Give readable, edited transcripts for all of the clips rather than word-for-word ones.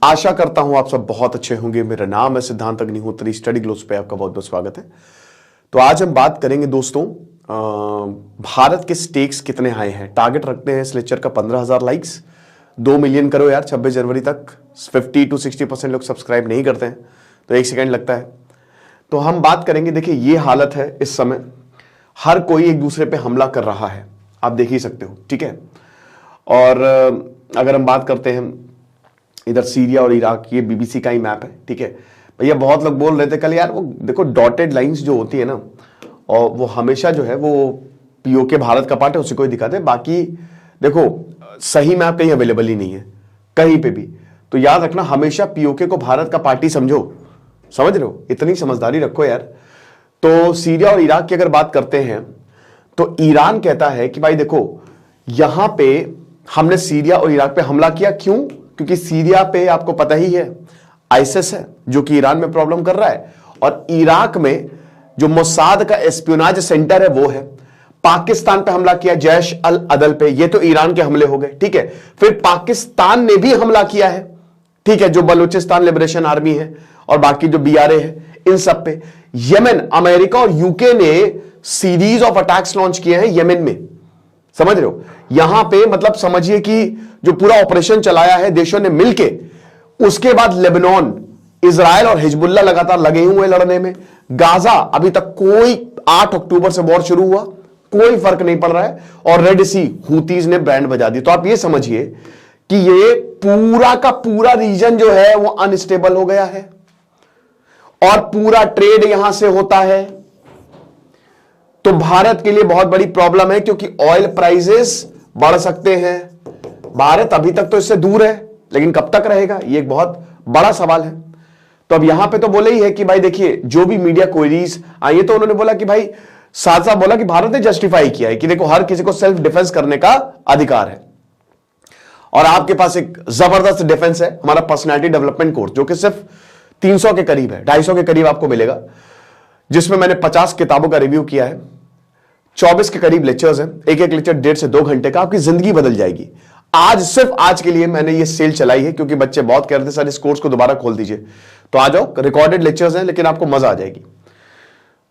आशा करता हूं आप सब बहुत अच्छे होंगे। मेरा नाम है सिद्धांत अग्निहोत्री, स्टडी ग्लोस पे आपका बहुत बहुत स्वागत है। तो आज हम बात करेंगे दोस्तों, भारत के स्टेक्स कितने हाई हैं। टारगेट रखते हैं इस लेक्चर का 15,000 लाइक्स, 2 मिलियन करो यार 26 जनवरी तक। 50 to 60% लोग सब्सक्राइब नहीं करते हैं तो 1 सेकेंड लगता है। तो हम बात करेंगे, देखिए ये हालत है इस समय, हर कोई एक दूसरे पे हमला कर रहा है, आप देख ही सकते हो, ठीक है। और अगर हम बात करते हैं इधर सीरिया और इराक, ये बीबीसी का ही मैप है, ठीक है भैया। बहुत लोग बोल रहे थे कल यार, वो देखो डॉटेड लाइंस जो होती है ना, और वो हमेशा जो है वो पीओके भारत का पार्ट है, उसी को ही दिखाते हैं। बाकी देखो सही मैप कहीं अवेलेबल ही नहीं है कहीं पे भी। तो याद रखना, हमेशा पीओके को भारत का पार्टी समझो, समझ रहे हो, इतनी समझदारी रखो यार। तो सीरिया और इराक की अगर बात करते हैं तो ईरान कहता है कि भाई देखो यहां पे हमने सीरिया और इराक पे हमला किया। क्यों? क्योंकि सीरिया पे आपको पता ही है आईएसएस है जो कि ईरान में प्रॉब्लम कर रहा है, और इराक में जो मोसाद का एस्पियोनाज सेंटर है वो है। पाकिस्तान पे हमला किया जैश अल अदल पे, ये तो ईरान के हमले हो गए, ठीक है। फिर पाकिस्तान ने भी हमला किया है, ठीक है, जो बलूचिस्तान लिबरेशन आर्मी है और बाकी जो बीआरए है, इन सब पे। यमन, अमेरिका और यूके ने सीरीज ऑफ अटैक्स लॉन्च किए हैं यमन में, समझ रहे हो। यहां पे मतलब समझिए कि जो पूरा ऑपरेशन चलाया है देशों ने मिलके। उसके बाद लेबनान, इजराइल और हिजबुल्ला लगातार लगे हुए लड़ने में। गाजा अभी तक कोई 8 अक्टूबर से वॉर शुरू हुआ, कोई फर्क नहीं पड़ रहा है। और रेड सी, हूतीज ने बैंड बजा दी। तो आप ये समझिए कि ये पूरा का पूरा रीजन जो है वो अनस्टेबल हो गया है, और पूरा ट्रेड यहां से होता है। तो भारत के लिए बहुत बड़ी प्रॉब्लम है, क्योंकि ऑयल प्राइसेस बढ़ सकते हैं। भारत अभी तक तो इससे दूर है, लेकिन कब तक रहेगा ये एक बहुत बड़ा सवाल है। तो अब यहां पे तो बोले ही है कि भाई देखिए, जो भी मीडिया क्वेरीज आई तो उन्होंने बोला कि भाई साथ साथ बोला कि भारत ने जस्टिफाई किया है कि देखो हर किसी को सेल्फ डिफेंस करने का अधिकार है, और आपके पास एक जबरदस्त डिफेंस है, हमारा पर्सनैलिटी डेवलपमेंट कोर्स, जो कि सिर्फ 300 के करीब है, 250 के करीब आपको मिलेगा, जिसमें मैंने 50 किताबों का रिव्यू किया है, 24 के करीब लेक्चर्स हैं। एक एक लेक्चर 1.5 से 2 घंटे का, आपकी जिंदगी बदल जाएगी। आज सिर्फ आज के लिए मैंने ये सेल चलाई है, क्योंकि बच्चे बहुत कह रहे थे सर इस कोर्स को दोबारा खोल दीजिए। तो आ जाओ, रिकॉर्डेड लेक्चर्स हैं, लेकिन आपको मजा आ जाएगी।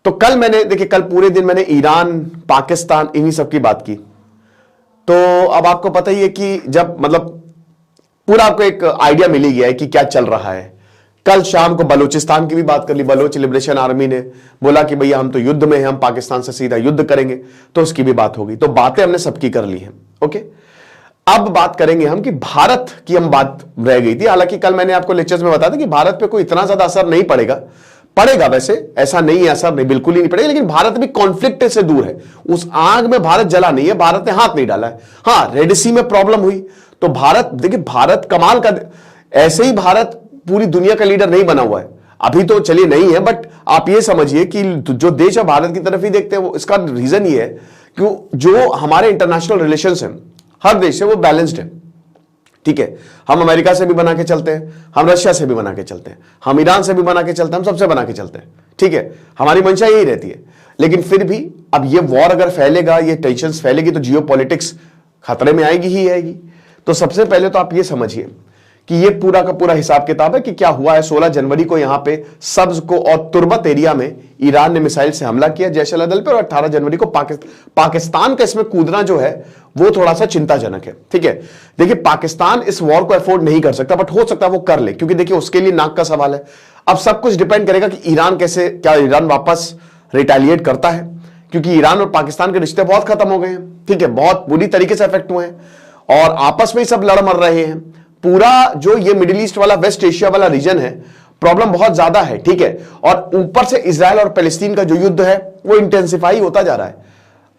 तो कल मैंने देखिए, कल पूरे दिन मैंने ईरान, पाकिस्तान, इन्हीं सब की बात की। तो अब आपको पता ही है कि जब मतलब पूरा आपको एक आइडिया मिल ही गया है कि क्या चल रहा है। कल शाम को बलूचिस्तान की भी बात कर ली। बलोच लिबरेशन आर्मी ने बोला कि भैया हम तो युद्ध में हैं, हम पाकिस्तान से सीधा युद्ध करेंगे, तो उसकी भी बात होगी। तो बातें हमने सबकी कर ली हैं, ओके। अब बात करेंगे हम कि भारत की हम बात रह गई थी। हालांकि कल मैंने आपको लेक्चर्स में बताया था कि भारत पे कोई इतना ज्यादा असर नहीं पड़ेगा, पड़ेगा वैसे, ऐसा नहीं है असर नहीं, बिल्कुल ही नहीं पड़ेगा, लेकिन भारत भी कॉन्फ्लिक्ट से दूर है। उस आग में भारत जला नहीं है, भारत ने हाथ नहीं डाला है। हाँ, रेड सी में प्रॉब्लम हुई तो भारत, देखिए भारत कमाल का, ऐसे ही भारत पूरी दुनिया का लीडर नहीं बना हुआ है अभी, तो चलिए नहीं है, बट आप ये समझिए कि जो देश है भारत की तरफ ही देखते हैं। वो इसका रीजन ये है कि जो हमारे इंटरनेशनल रिलेशंस हैं हर देश से, वो बैलेंस्ड है, ठीक है। हम अमेरिका से भी बना के चलते हैं, हम रशिया से भी बना के चलते हैं, हम ईरान से भी बना के चलते हैं, हम सबसे बना के चलते हैं, ठीक है। हमारी मंशा यही रहती है। लेकिन फिर भी अब ये वॉर अगर फैलेगा, ये टेंशंस फैलेगी, तो जियोपॉलिटिक्स खतरे में आएगी ही आएगी। तो सबसे पहले तो आप ये समझिए कि ये पूरा का पूरा हिसाब किताब है कि क्या हुआ है। 16 जनवरी को यहां पे सब्ज को और तुर्बत एरिया में ईरान ने मिसाइल से हमला किया जैश अल अदल पे, और 18 जनवरी को पाकिस्तान का इसमें कूदना जो है वो थोड़ा सा चिंताजनक है, ठीक है। देखिए पाकिस्तान इस वॉर को अफोर्ड नहीं कर सकता, बट हो सकता है वो कर ले, क्योंकि देखिए उसके लिए नाक का सवाल है। अब सब कुछ डिपेंड करेगा कि ईरान कैसे, क्या ईरान वापस रिटेलिएट करता है, क्योंकि ईरान और पाकिस्तान के रिश्ते बहुत खत्म हो गए हैं, ठीक है, बहुत बुरी तरीके से अफेक्ट हुए हैं, और आपस में ही सब लड़ मर रहे हैं। पूरा जो ये मिडिल ईस्ट वाला, वेस्ट एशिया वाला रीजन है, प्रॉब्लम बहुत ज्यादा है, ठीक है। और ऊपर से इजराइल और पैलेस्टीन का जो युद्ध है वो इंटेंसिफाई होता जा रहा है।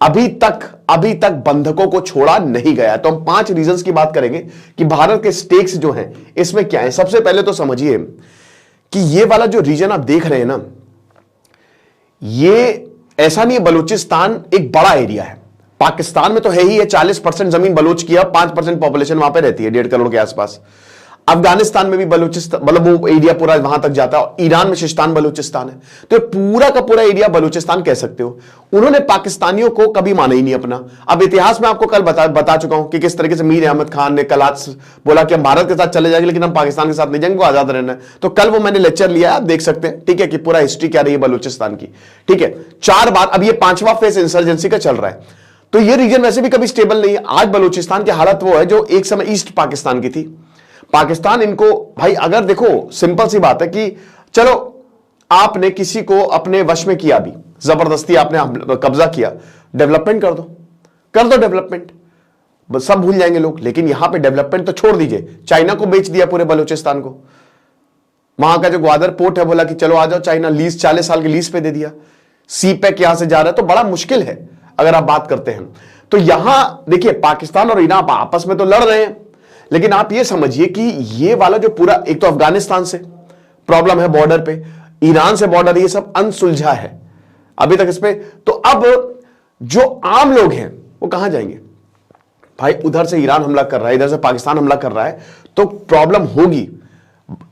अभी तक बंधकों को छोड़ा नहीं गया। तो हम 5 रीजंस की बात करेंगे कि भारत के स्टेक्स जो हैं इसमें क्या है। सबसे पहले तो समझिए कि ये वाला जो रीजन आप देख रहे हैं ना, ये ऐसा नहीं है, बलूचिस्तान एक बड़ा एरिया है। पाकिस्तान में तो है ही है, 40% जमीन बलोच की है, 5% पॉपुलेशन वहां पे रहती है, 1.5 करोड़ के आसपास। अफगानिस्तान में भी बलूचिस्तान, मतलब वो एरिया पूरा वहां तक जाता है, और ईरान में शिस्तान बलूचिस्तान है, तो पूरा का पूरा एरिया बलूचिस्तान कह सकते हो। उन्होंने पाकिस्तानियों को कभी माना ही नहीं अपना। अब इतिहास में आपको कल बता चुका हूं कि किस तरीके से मीर अहमद खान ने कल आज बोला कि हम भारत के साथ चले जाएंगे लेकिन हम पाकिस्तान के साथ नहीं जाएंगे, वो आजाद रहना है। तो कल वो मैंने लेक्चर लिया, आप देख सकते हैं, ठीक है, कि पूरा हिस्ट्री क्या रही है बलूचिस्तान की, ठीक है। 4 बार, अब ये 5वां फेज इंसर्जेंसी का चल रहा है। तो ये रीजन वैसे भी कभी स्टेबल नहीं है। आज बलूचिस्तान की हालत वो है जो एक समय ईस्ट पाकिस्तान की थी। पाकिस्तान इनको, भाई अगर देखो सिंपल सी बात है कि चलो आपने किसी को अपने वश में किया, भी जबरदस्ती आपने कब्जा किया, डेवलपमेंट कर दो डेवलपमेंट, सब भूल जाएंगे लोग। लेकिन यहां पे डेवलपमेंट तो छोड़ दीजिए, चाइना को बेच दिया पूरे बलूचिस्तान को। वहां का जो ग्वादर पोर्ट है, बोला कि चलो आ जाओ, चाइना लीज 40 साल की लीज पे दे दिया। सी पैक यहां से जा रहा है, तो बड़ा मुश्किल है अगर आप बात करते हैं। तो यहां देखिए पाकिस्तान और ईरान आपस में तो लड़ रहे हैं, लेकिन आप ये समझिए कि ये वाला जो पूरा, एक तो अफगानिस्तान से प्रॉब्लम है बॉर्डर पे, ईरान से बॉर्डर, ये सब अनसुलझा है अभी तक इस पे। तो अब जो आम लोग हैं वो कहां जाएंगे भाई? उधर से ईरान हमला कर रहा है, इधर से पाकिस्तान हमला कर रहा है, तो प्रॉब्लम होगी।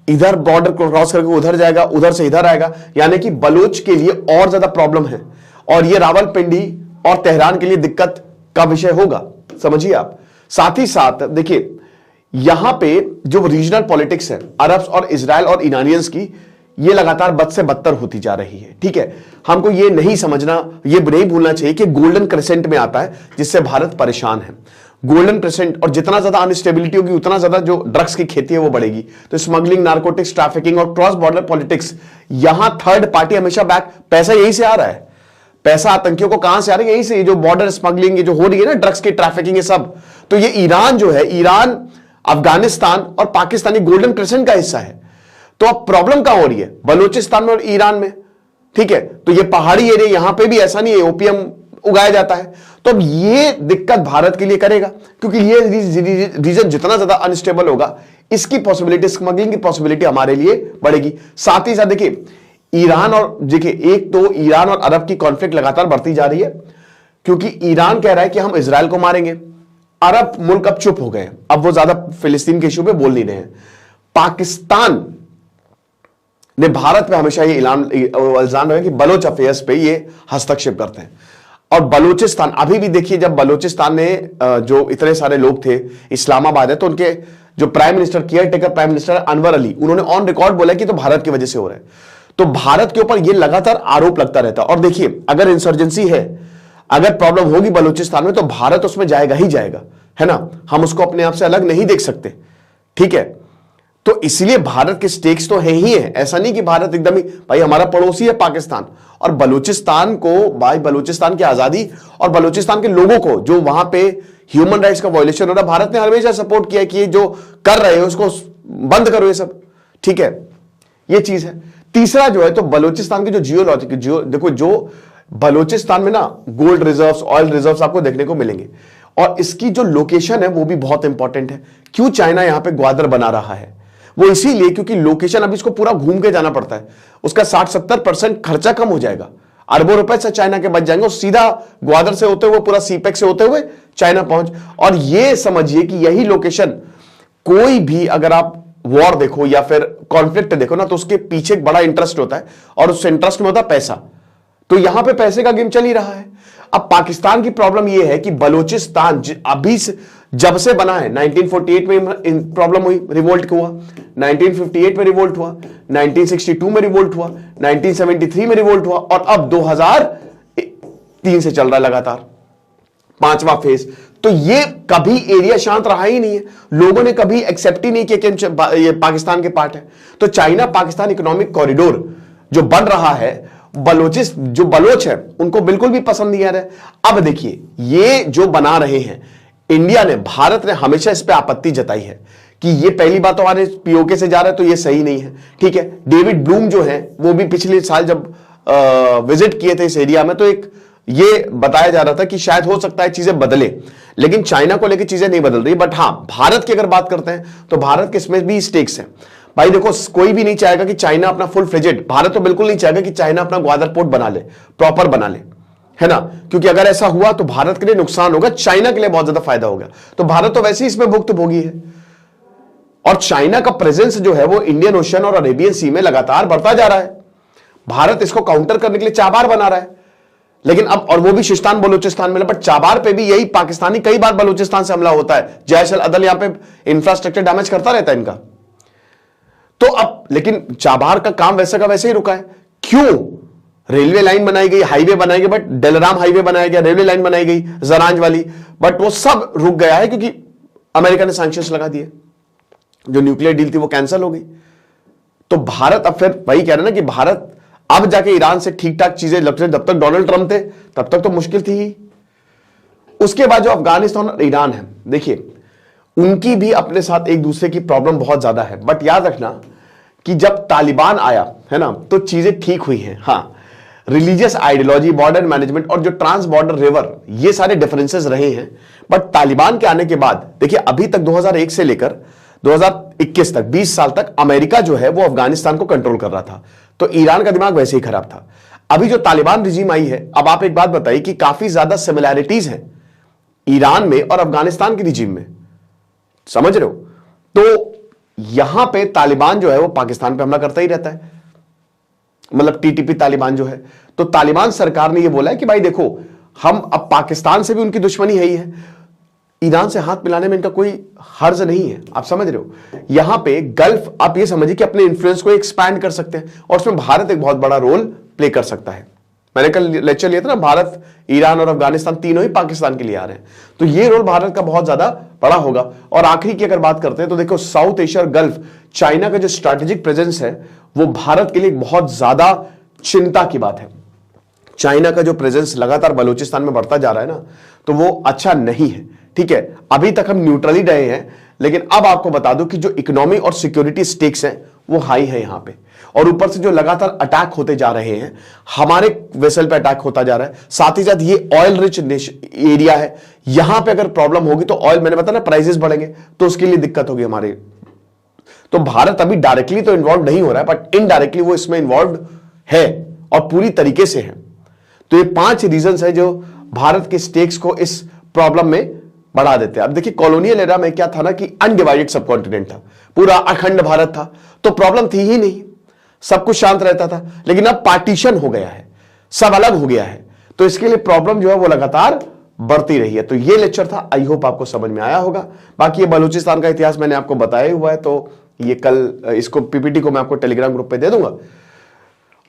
इधर बॉर्डर को क्रॉस करके उधर जाएगा, उधर से इधर आएगा, यानी कि बलूच के लिए और ज्यादा प्रॉब्लम है, और ये रावलपिंडी और तेहरान के लिए दिक्कत का विषय होगा, समझिए आप। साथ ही साथ देखिए यहां पे जो रीजनल पॉलिटिक्स है अरब्स और इजराइल और ईरानियंस की, ये लगातार बद से बदतर होती जा रही है, ठीक है। हमको ये नहीं समझना, ये नहीं भूलना चाहिए कि गोल्डन क्रेसेंट में आता है जिससे भारत परेशान है। गोल्डन क्रेसेंट, और जितना ज्यादा अनस्टेबिलिटी होगी उतना ज्यादा जो ड्रग्स की खेती है वो बढ़ेगी। तो स्मगलिंग, नार्कोटिक्स, ट्रैफिकिंग और क्रॉस बॉर्डर पॉलिटिक्स, यहां थर्ड पार्टी हमेशा बैक, पैसा यहीं से आ रहा है। पैसा आतंकियों को कहां से आ रहा है? यहीं से, जो बॉर्डर स्मगलिंग ये जो हो रही है ना, ड्रग्स की ट्रैफिकिंग, ये सब। तो ये ईरान जो है, ईरान, अफगानिस्तान और पाकिस्तान, गोल्डन क्रेसेंट का हिस्सा है। तो अब प्रॉब्लम कहां हो रही है? बलूचिस्तान में और ईरान में, ठीक है। तो ये पहाड़ी एरिया, यहां पे भी ऐसा नहीं है, ओपियम उगाया जाता है। तो अब ये दिक्कत भारत के लिए करेगा, क्योंकि ये रीजन जितना ज्यादा अनस्टेबल होगा, इसकी पॉसिबिलिटी, स्मगलिंग की पॉसिबिलिटी हमारे लिए बढ़ेगी। साथ ही साथ देखिए ईरान और, देखिए एक तो ईरान और अरब की कॉन्फ्लिक्ट लगातार बढ़ती जा रही है, क्योंकि ईरान कह रहा है कि हम इजराइल को मारेंगे। अरब मुल्क अब चुप हो गए, अब वो ज्यादा फिलिस्तीन के इशू पे बोल नहीं रहे हैं। पाकिस्तान ने भारत में हमेशा ये इल्जाम है कि बलोच अफेयर्स पे ये हस्तक्षेप करते हैं। और बलूचिस्तान, अभी भी देखिए, जब बलूचिस्तान ने जो इतने सारे लोग थे, इस्लामाबाद है, तो उनके जो prime minister, care taker prime minister Anwar Ali, उन्होंने ऑन रिकॉर्ड बोला कि तो भारत की वजह से हो रहा है। तो भारत के ऊपर ये लगातार आरोप लगता रहता है। और देखिए अगर इंसर्जेंसी है, अगर प्रॉब्लम होगी बलूचिस्तान में, तो भारत उसमें जाएगा ही जाएगा, है ना। हम उसको अपने आप से अलग नहीं देख सकते, ठीक है। तो इसलिए भारत के स्टेक्स तो है ही है, ऐसा नहीं कि भारत एकदम ही, भाई हमारा पड़ोसी है पाकिस्तान, और बलूचिस्तान को, भाई बलूचिस्तान की आजादी और बलूचिस्तान के लोगों को जो वहां पे ह्यूमन राइट्स का वायलेशन हो रहा है, भारत ने हमेशा सपोर्ट किया कि ये जो कर रहे हो उसको बंद करो, ये सब, ठीक है। ये चीज है। तीसरा जो है, तो बलूचिस्तान की जो जियोलॉजिक, देखो जो बलूचिस्तान में ना गोल्ड रिजर्व्स, ऑयल रिजर्व्स आपको देखने को मिलेंगे, और इसकी जो लोकेशन है वो भी बहुत इंपॉर्टेंट है। क्यों चाइना यहां पे ग्वादर बना रहा है? वो इसीलिए क्योंकि लोकेशन, अब इसको पूरा घूम के जाना पड़ता है, उसका 60-70% खर्चा कम हो जाएगा, अरबों रुपए से चाइना के बच जाएंगे, और सीधा ग्वादर से होते हुए, पूरा सीपेक से होते हुए चाइना पहुंच। और ये समझिए कि यही लोकेशन, कोई भी अगर आप वॉर देखो या फिर कॉन्फ्लिक्ट देखो ना, तो उसके पीछे एक बड़ा इंटरेस्ट होता है, और उस इंटरेस्ट में होता है पैसा। तो यहां पे पैसे का गेम चल ही रहा है। अब पाकिस्तान की प्रॉब्लम यह है कि बलूचिस्तान अभी जब से बना है, 1948 में प्रॉब्लम हुई, रिवोल्ट हुआ, 1958 में रिवोल्ट हुआ, 1962 में रिवोल्ट हुआ, 1973 में रिवोल्ट हुआ, और अब 2003 से चल रहा है लगातार 5वां फेज। तो ये कभी एरिया शांत रहा ही नहीं है, लोगों ने कभी एक्सेप्ट ही नहीं किया कि ये पाकिस्तान के पार्ट है। तो चाइना पाकिस्तान इकोनॉमिक कॉरिडोर जो बन रहा है, जो बलोच है उनको बिल्कुल भी पसंद नहीं आ रहा है। अब देखिए ये जो बना रहे हैं, इंडिया ने, भारत ने हमेशा इस पे आपत्ति जताई है कि ये पहली बात तो हमारे पीओके से जा रहा है, तो ये सही नहीं है, ठीक है। डेविड ब्लूम जो है वो भी पिछले साल जब विजिट किए थे इस एरिया में, तो एक ये बताया जा रहा था कि शायद हो सकता है चीजें बदले, लेकिन चाइना को लेकर चीजें नहीं बदल रही। बट हां, भारत की अगर बात करते हैं तो भारत के इसमें भी स्टेक्स हैं। भाई देखो, कोई भी नहीं चाहेगा कि चाइना अपना फुल फ्लेजेड, भारत तो बिल्कुल नहीं चाहेगा कि चाइना अपना ग्वादर पोर्ट बना ले, प्रॉपर बना ले, है ना। क्योंकि अगर ऐसा हुआ तो भारत के लिए नुकसान होगा, चाइना के लिए बहुत ज्यादा फायदा होगा। तो भारत तो वैसे ही इसमें भुक्तभोगी है। और चाइना का प्रेजेंस जो है वो इंडियन ओशन और अरेबियन सी में लगातार बढ़ता जा रहा है। भारत इसको काउंटर करने के लिए चाबार बना रहा है, लेकिन अब, और वो भी शिस्तान बलूचिस्तान में, बट चाबार पे भी यही पाकिस्तानी कई बार बलूचिस्तान से हमला होता है। जैश अल अदल यहां पे इंफ्रास्ट्रक्चर डैमेज करता रहता है इनका। तो अब लेकिन चाबार का काम वैसे का वैसे ही रुका है। क्यों? रेलवे लाइन बनाई गई, हाईवे बनाई गई, बट डेलराम हाईवे बनाया गया, रेलवे लाइन बनाई गई जरांज वाली, बट वो सब रुक गया है क्योंकि अमेरिका ने सैंक्शंस लगा दिए। जो न्यूक्लियर डील थी वो कैंसिल हो गई। तो भारत अब फिर वही कह रहे ना कि भारत अब जाके ईरान से ठीक ठाक चीजें लगती, जब तक डोनाल्ड ट्रंप थे तब तक तो मुश्किल थी ही। उसके बाद जो अफगानिस्तान और ईरान है, देखिए उनकी भी अपने साथ एक दूसरे की प्रॉब्लम बहुत ज्यादा है। बट याद रखना कि जब तालिबान आया है ना तो चीजें ठीक हुई हैं। हाँ, रिलीजियस आइडियोलॉजी, बॉर्डर मैनेजमेंट और जो ट्रांस बॉर्डर रिवर, ये सारे डिफरेंसेस रहे हैं। बट तालिबान के आने के बाद देखिए अभी तक 2001 से लेकर 2021 तक 20 साल तक अमेरिका जो है वो अफगानिस्तान को कंट्रोल कर रहा था। तो ईरान का दिमाग वैसे ही खराब था। अभी जो तालिबान रिजीम आई है, अब आप एक बात बताइए कि काफी ज्यादा सिमिलैरिटीज हैं ईरान में और अफगानिस्तान के रिजीम में, समझ रहे हो? तो यहां पे तालिबान जो है वो पाकिस्तान पे हमला करता ही रहता है, मतलब टीटीपी तालिबान जो है। तो तालिबान सरकार ने ये बोला है कि भाई देखो, हम अब पाकिस्तान से भी उनकी दुश्मनी है ही है, ईरान से हाथ मिलाने में इनका कोई हर्ज नहीं है। आप समझ रहे हो? यहां पे गल्फ, आप ये समझिए कि अपने इन्फ्लुएंस को एक्सपैंड कर सकते हैं और उसमें भारत एक बहुत बड़ा रोल प्ले कर सकता है। मैंने कल लेक्चर लिया था ना, भारत, ईरान और अफगानिस्तान तीनों ही पाकिस्तान के लिए आ रहे हैं, तो ये रोल भारत का बहुत ज्यादा बड़ा होगा। और आखिरी की अगर बात करते हैं तो देखो, साउथ एशिया और गल्फ, चाइना का जो स्ट्रैटेजिक प्रेजेंस है वो भारत के लिए बहुत ज्यादा चिंता की बात है। चाइना का जो प्रेजेंस लगातार बलूचिस्तान में बढ़ता जा रहा है ना, तो वो अच्छा नहीं है। ठीक है, अभी तक हम न्यूट्रल ही रहे हैं, लेकिन अब आपको बता दूं कि जो इकोनॉमी और सिक्योरिटी स्टेक्स हैं वो हाई है यहां पे, और ऊपर से जो लगातार अटैक होते जा रहे हैं, हमारे वेसल पे अटैक होता जा रहा है, साथ ही साथ ये ऑयल रिच एरिया है, यहां पे अगर प्रॉब्लम होगी तो ऑयल, मैंने बताया ना, प्राइसेस बढ़ेंगे तो उसके लिए दिक्कत होगी हमारे। तो भारत अभी डायरेक्टली तो इन्वॉल्व नहीं हो रहा है, बट इनडायरेक्टली वो इसमें इन्वॉल्व है और पूरी तरीके से है। तो ये 5 रीजंस है जो भारत के स्टेक्स को इस प्रॉब्लम में बढ़ा देते हैं। अब देखिए, कॉलोनियल एरा में क्या था ना कि अनडिवाइडेड सब कॉन्टिनेंट था, पूरा अखंड भारत था, तो प्रॉब्लम थी ही नहीं, सब कुछ शांत रहता था। लेकिन अब पार्टीशन हो गया है, सब अलग हो गया है, तो इसके लिए प्रॉब्लम जो है वो लगातार बढ़ती रही है। तो ये लेक्चर था, आई होप आपको समझ में आया होगा। बाकी ये बलूचिस्तान का इतिहास मैंने आपको बताया हुआ है, तो ये कल इसको पीपीटी को मैं आपको टेलीग्राम ग्रुप पे दे दूंगा,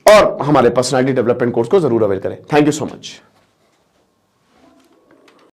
और हमारे पर्सनालिटी डेवलपमेंट कोर्स को जरूर अवेल करें। Thank you so much.